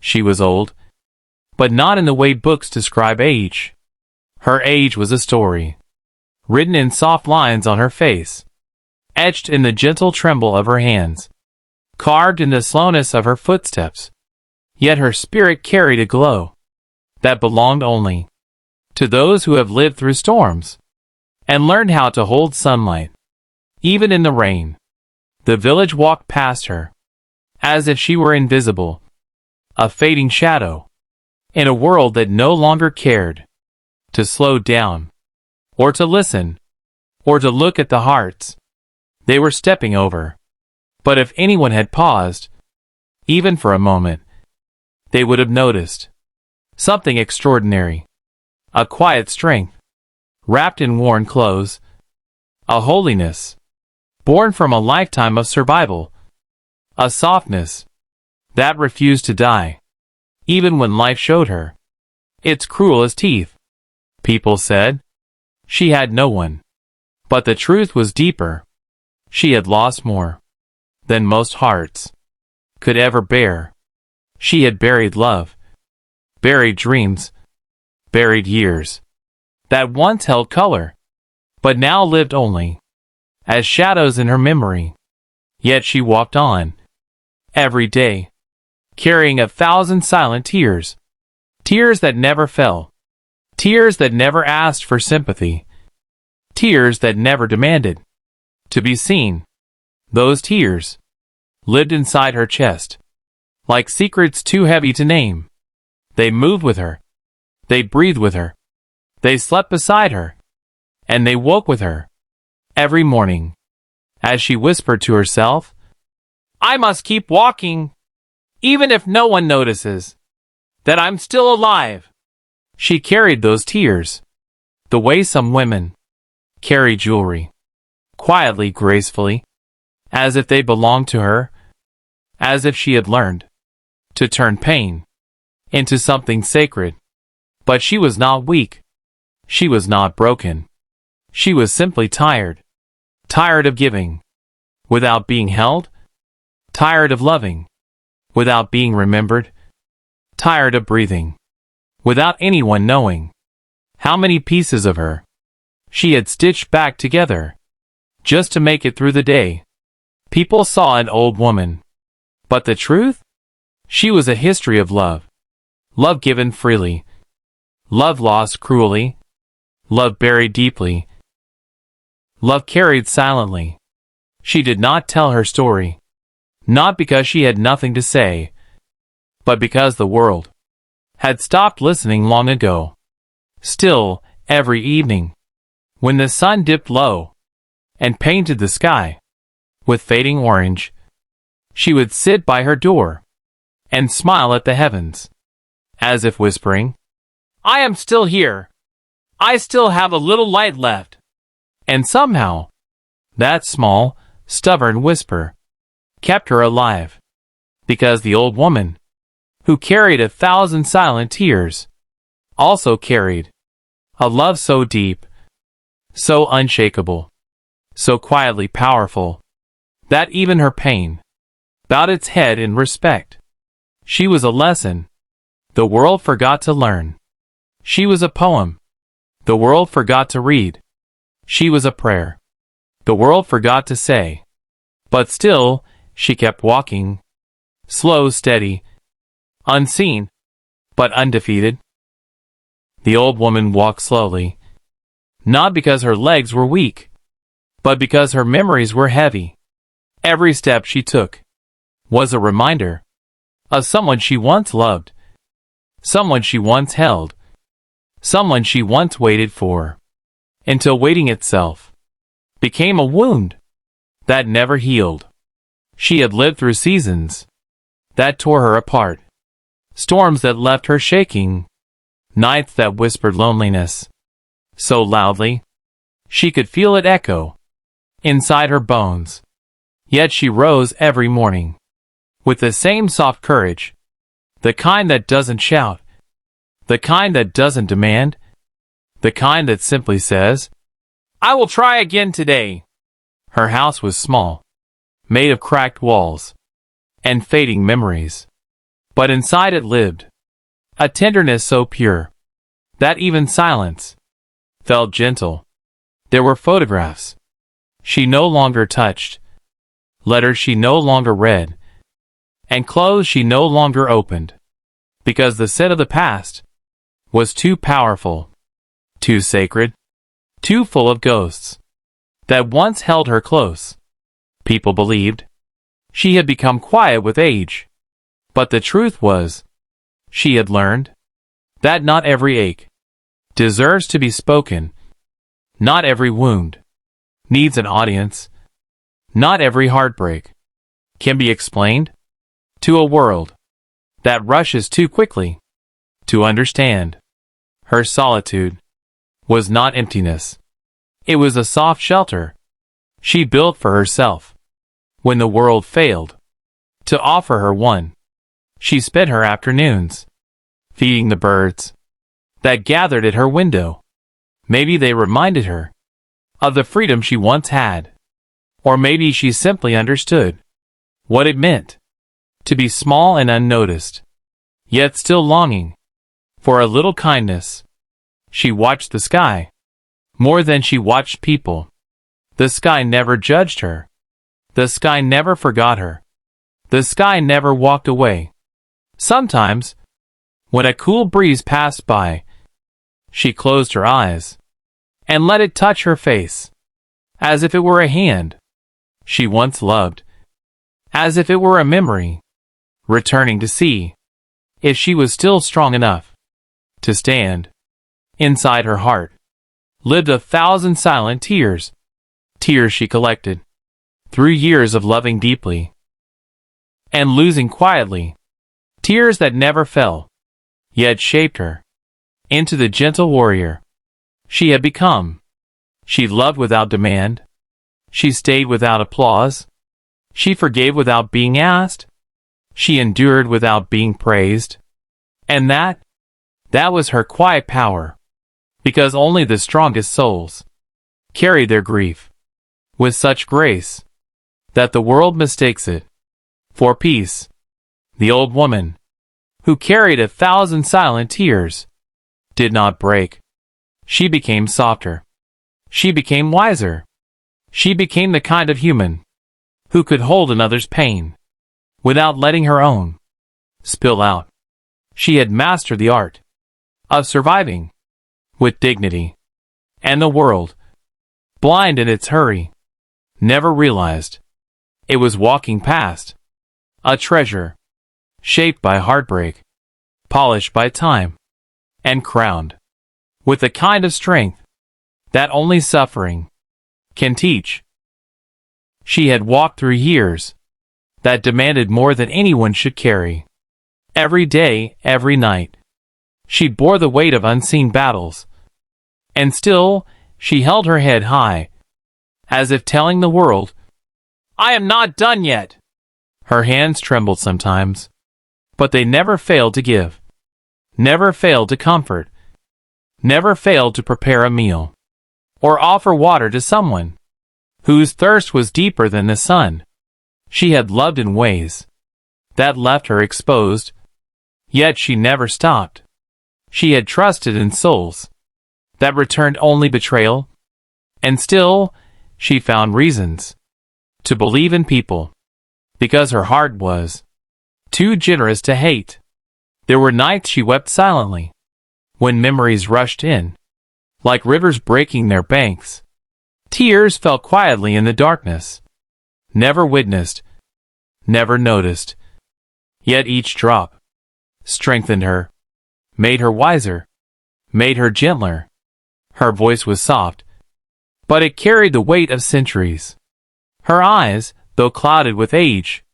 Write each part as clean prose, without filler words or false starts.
She was old, but not in the way books describe age. Her age was a story, written in soft lines on her face, etched in the gentle tremble of her hands, carved in the slowness of her footsteps. Yet her spirit carried a glow that belonged only to those who have lived through storms and learned how to hold sunlight, even in the rain. The village walked past her, as if she were invisible, a fading shadow, in a world that no longer cared to slow down, or to listen, or to look at the hearts they were stepping over. But if anyone had paused, even for a moment, they would have noticed something extraordinary, a quiet strength, wrapped in worn clothes, a holiness, born from a lifetime of survival, a softness that refused to die, even when life showed her its cruelest teeth. People said she had no one, but the truth was deeper. She had lost more than most hearts could ever bear. She had buried love, buried dreams, buried years that once held color, but now lived only as shadows in her memory. Yet she walked on, every day, carrying 1,000 silent tears, tears that never fell, tears that never asked for sympathy, tears that never demanded to be seen. Those tears lived inside her chest, like secrets too heavy to name. They moved with her, they breathed with her, they slept beside her, and they woke with her every morning, as she whispered to herself, "I must keep walking, even if no one notices that I'm still alive." She carried those tears the way some women carry jewelry, quietly, gracefully, as if they belonged to her, as if she had learned to turn pain into something sacred. But she was not weak. She was not broken. She was simply tired. Tired of giving without being held. Tired of loving without being remembered. Tired of breathing without anyone knowing how many pieces of her she had stitched back together just to make it through the day. People saw an old woman, but the truth? She was a history of love. Love given freely. Love lost cruelly. Love buried deeply. Love carried silently. She did not tell her story, not because she had nothing to say, but because the world had stopped listening long ago. Still, every evening, when the sun dipped low and painted the sky with fading orange, she would sit by her door and smile at the heavens, as if whispering, "I am still here. I still have a little light left." And somehow, that small, stubborn whisper kept her alive, because the old woman, who carried 1,000 silent tears, also carried a love so deep, so unshakable, so quietly powerful, that even her pain bowed its head in respect. She was a lesson the world forgot to learn. She was a poem the world forgot to read. She was a prayer the world forgot to say. But still, she kept walking, slow, steady, unseen, but undefeated. The old woman walked slowly, not because her legs were weak, but because her memories were heavy. Every step she took was a reminder of someone she once loved, someone she once held, someone she once waited for, until waiting itself became a wound that never healed. She had lived through seasons that tore her apart, storms that left her shaking, nights that whispered loneliness so loudly she could feel it echo inside her bones. Yet she rose every morning with the same soft courage, the kind that doesn't shout, the kind that doesn't demand, the kind that simply says, "I will try again today." Her house was small, made of cracked walls and fading memories, But inside it lived a tenderness so pure that even silence felt gentle. There were photographs she no longer touched, letters she no longer read, and clothes she no longer opened, because the scent of the past was too powerful, too sacred, too full of ghosts that once held her close. People believed she had become quiet with age, but the truth was, she had learned that not every ache deserves to be spoken, not every wound needs an audience, not every heartbreak can be explained to a world that rushes too quickly to understand. Her solitude was not emptiness. It was a soft shelter she built for herself. When the world failed to offer her one, she spent her afternoons feeding the birds that gathered at her window. Maybe they reminded her of the freedom she once had, or maybe she simply understood what it meant to be small and unnoticed, yet still longing for a little kindness. She watched the sky more than she watched people. The sky never judged her. The sky never forgot her. The sky never walked away. Sometimes, when a cool breeze passed by, she closed her eyes and let it touch her face, as if it were a hand she once loved, as if it were a memory, returning to see if she was still strong enough to stand. Inside her heart lived 1,000 silent tears, tears she collected through years of loving deeply and losing quietly, tears that never fell, yet shaped her into the gentle warrior she had become. She loved without demand. She stayed without applause. She forgave without being asked. She endured without being praised. And that was her quiet power, because only the strongest souls carry their grief with such grace that the world mistakes it for peace. The old woman, who carried 1,000 silent tears, did not break. She became softer. She became wiser. She became the kind of human who could hold another's pain without letting her own spill out. She had mastered the art of surviving with dignity, and the world, blind in its hurry, never realized it was walking past a treasure shaped by heartbreak, polished by time, and crowned with the kind of strength that only suffering can teach. She had walked through years that demanded more than anyone should carry. Every day, every night, she bore the weight of unseen battles, and still she held her head high, as if telling the world, "I am not done yet." Her hands trembled sometimes, but they never failed to give, never failed to comfort, never failed to prepare a meal, or offer water to someone whose thirst was deeper than the sun. She had loved in ways that left her exposed, yet she never stopped. She had trusted in souls that returned only betrayal, and still she found reasons to believe in people, because her heart was too generous to hate. There were nights she wept silently, when memories rushed in, like rivers breaking their banks. Tears fell quietly in the darkness, never witnessed, never noticed. Yet each drop strengthened her, made her wiser, made her gentler. Her voice was soft, but it carried the weight of centuries. Her eyes, though clouded with age,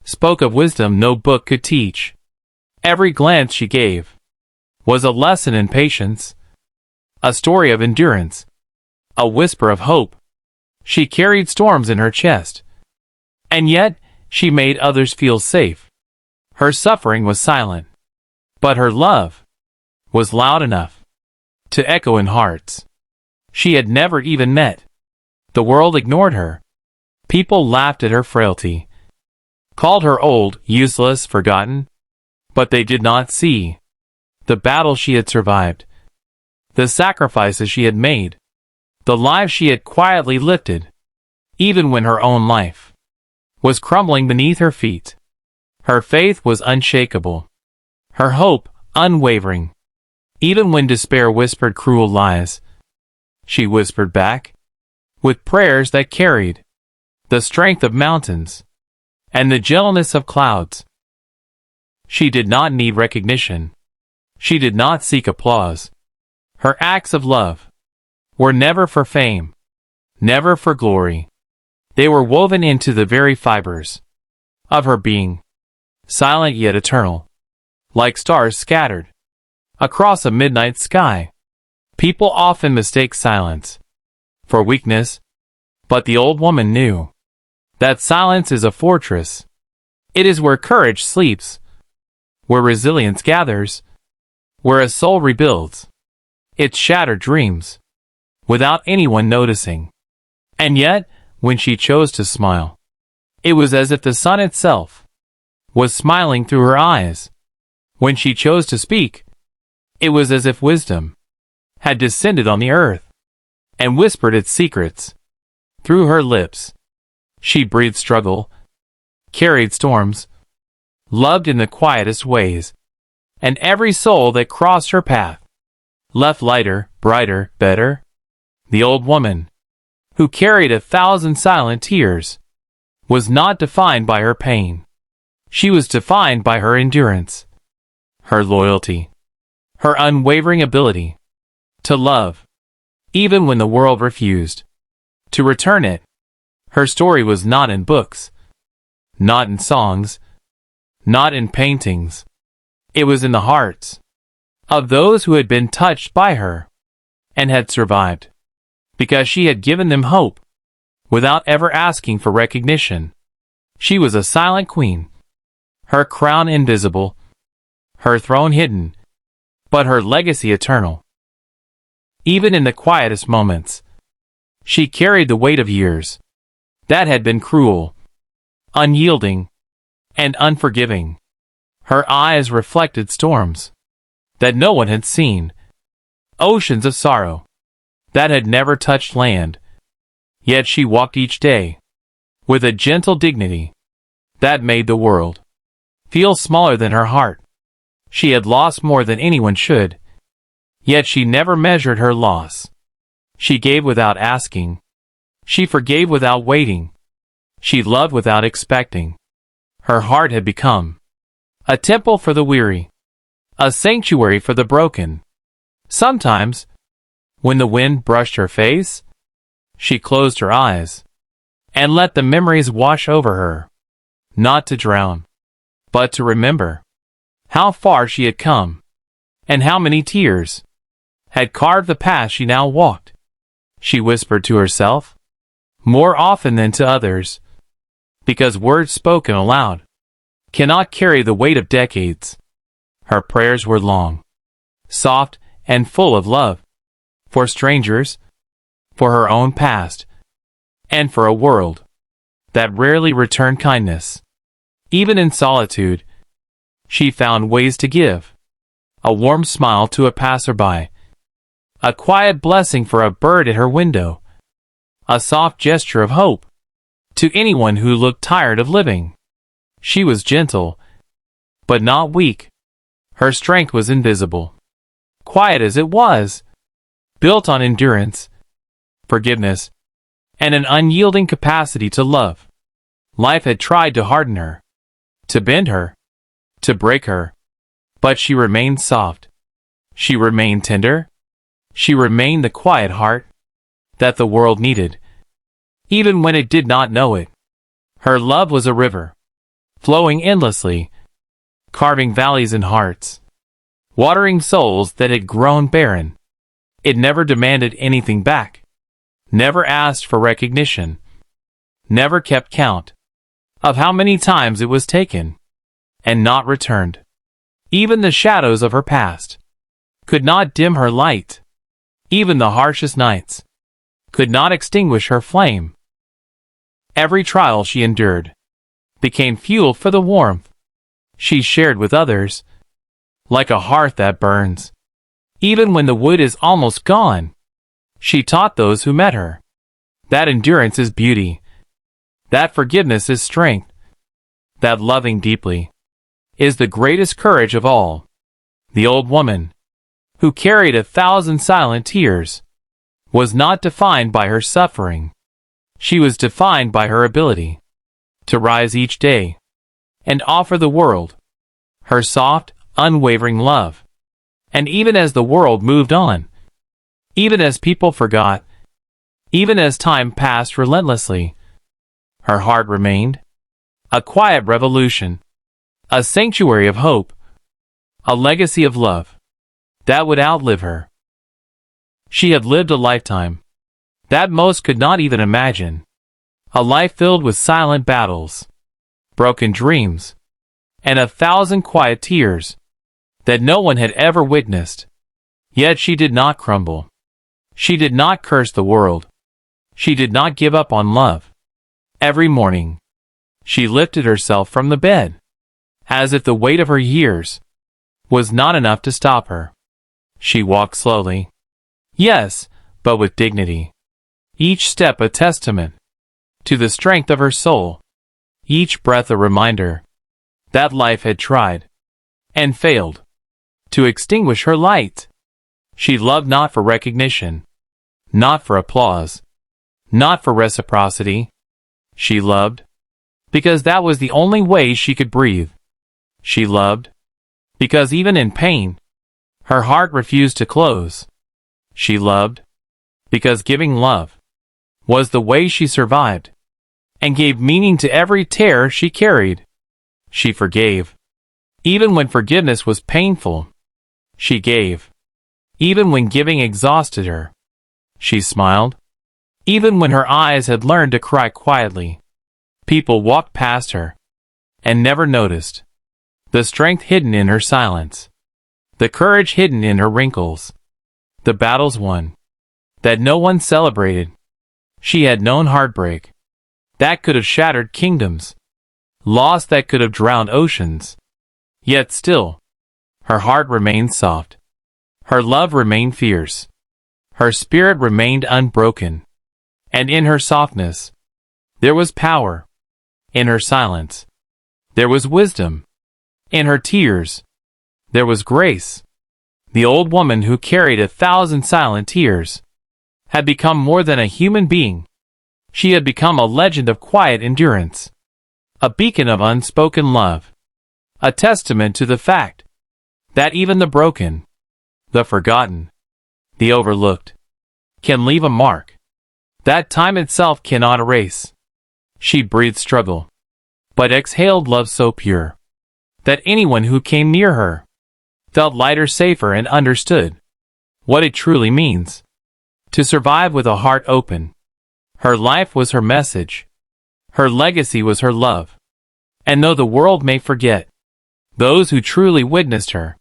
spoke of wisdom no book could teach. Every glance she gave was a lesson in patience, a story of endurance, a whisper of hope. She carried storms in her chest, and yet she made others feel safe. Her suffering was silent, but her love was loud enough to echo in hearts she had never even met. The world ignored her. People laughed at her frailty, called her old, useless, forgotten. But they did not see the battle she had survived, the sacrifices she had made, the lives she had quietly lifted, even when her own life was crumbling beneath her feet. Her faith was unshakable, her hope unwavering. Even when despair whispered cruel lies, she whispered back, with prayers that carried the strength of mountains and the gentleness of clouds. She did not need recognition. She did not seek applause. Her acts of love were never for fame, never for glory. They were woven into the very fibers of her being, silent yet eternal, like stars scattered across a midnight sky. People often mistake silence for weakness, but the old woman knew that silence is a fortress. It is where courage sleeps, where resilience gathers, where a soul rebuilds its shattered dreams without anyone noticing. And yet, when she chose to smile, it was as if the sun itself was smiling through her eyes. When she chose to speak, it was as if wisdom had descended on the earth and whispered its secrets through her lips. She breathed struggle, carried storms, loved in the quietest ways, and every soul that crossed her path left lighter, brighter, better. The old woman, who carried 1,000 silent tears, was not defined by her pain. She was defined by her endurance, her loyalty, her unwavering ability to love, even when the world refused to return it. Her story was not in books, not in songs, not in paintings. It was in the hearts of those who had been touched by her and had survived, because she had given them hope without ever asking for recognition. She was a silent queen, her crown invisible, her throne hidden, but her legacy eternal. Even in the quietest moments, she carried the weight of years that had been cruel, unyielding, and unforgiving. Her eyes reflected storms that no one had seen, oceans of sorrow that had never touched land. Yet she walked each day with a gentle dignity that made the world feel smaller than her heart. She had lost more than anyone should, yet she never measured her loss. She gave without asking. She forgave without waiting. She loved without expecting. Her heart had become a temple for the weary, a sanctuary for the broken. Sometimes, when the wind brushed her face, she closed her eyes and let the memories wash over her, not to drown, but to remember how far she had come and how many tears had carved the path she now walked. She whispered to herself, more often than to others, because words spoken aloud cannot carry the weight of decades. Her prayers were long, soft, and full of love, for strangers, for her own past, and for a world that rarely returned kindness. Even in solitude, she found ways to give a warm smile to a passerby, a quiet blessing for a bird at her window, a soft gesture of hope to anyone who looked tired of living. She was gentle, but not weak. Her strength was invisible. Quiet as it was, built on endurance, forgiveness, and an unyielding capacity to love. Life had tried to harden her, to bend her, to break her, but she remained soft. She remained tender. She remained the quiet heart that the world needed, even when it did not know it. Her love was a river, flowing endlessly, carving valleys and hearts, watering souls that had grown barren. It never demanded anything back, never asked for recognition, never kept count of how many times it was taken and not returned. Even the shadows of her past could not dim her light. Even the harshest nights could not extinguish her flame. Every trial she endured became fuel for the warmth She shared with others, like a hearth that burns. Even when the wood is almost gone, she taught those who met her that endurance is beauty, that forgiveness is strength, that loving deeply is the greatest courage of all. The old woman, who carried 1,000 silent tears, was not defined by her suffering. She was defined by her ability to rise each day and offer the world her soft, unwavering love. And even as the world moved on, even as people forgot, even as time passed relentlessly, her heart remained a quiet revolution, a sanctuary of hope, a legacy of love that would outlive her. She had lived a lifetime that most could not even imagine, a life filled with silent battles, broken dreams, and 1,000 quiet tears that no one had ever witnessed. Yet she did not crumble. She did not curse the world. She did not give up on love. Every morning, she lifted herself from the bed, as if the weight of her years was not enough to stop her. She walked slowly, yes, but with dignity. Each step a testament to the strength of her soul. Each breath a reminder that life had tried and failed to extinguish her light. She loved not for recognition, not for applause, not for reciprocity. She loved because that was the only way she could breathe. She loved because even in pain, her heart refused to close. She loved because giving love was the way she survived and gave meaning to every tear she carried. She forgave, even when forgiveness was painful. She gave, even when giving exhausted her. She smiled, even when her eyes had learned to cry quietly. People walked past her and never noticed the strength hidden in her silence, the courage hidden in her wrinkles, the battles won that no one celebrated. She had known heartbreak that could have shattered kingdoms, loss that could have drowned oceans. Yet still, her heart remained soft. Her love remained fierce. Her spirit remained unbroken. And in her softness, there was power. In her silence, there was wisdom. In her tears, there was grace. The old woman who carried 1,000 silent tears had become more than a human being. She had become a legend of quiet endurance, a beacon of unspoken love, a testament to the fact that even the broken, the forgotten, the overlooked, can leave a mark that time itself cannot erase. She breathed struggle, but exhaled love so pure that anyone who came near her felt lighter, safer, and understood what it truly means to survive with a heart open. Her life was her message. Her legacy was her love. And though the world may forget, those who truly witnessed her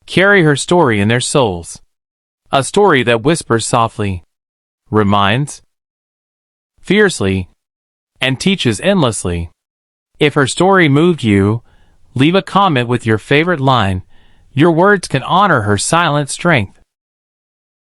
carry her story in their souls. A story that whispers softly, reminds fiercely, and teaches endlessly. If her story moved you, leave a comment with your favorite line. Your words can honor her silent strength.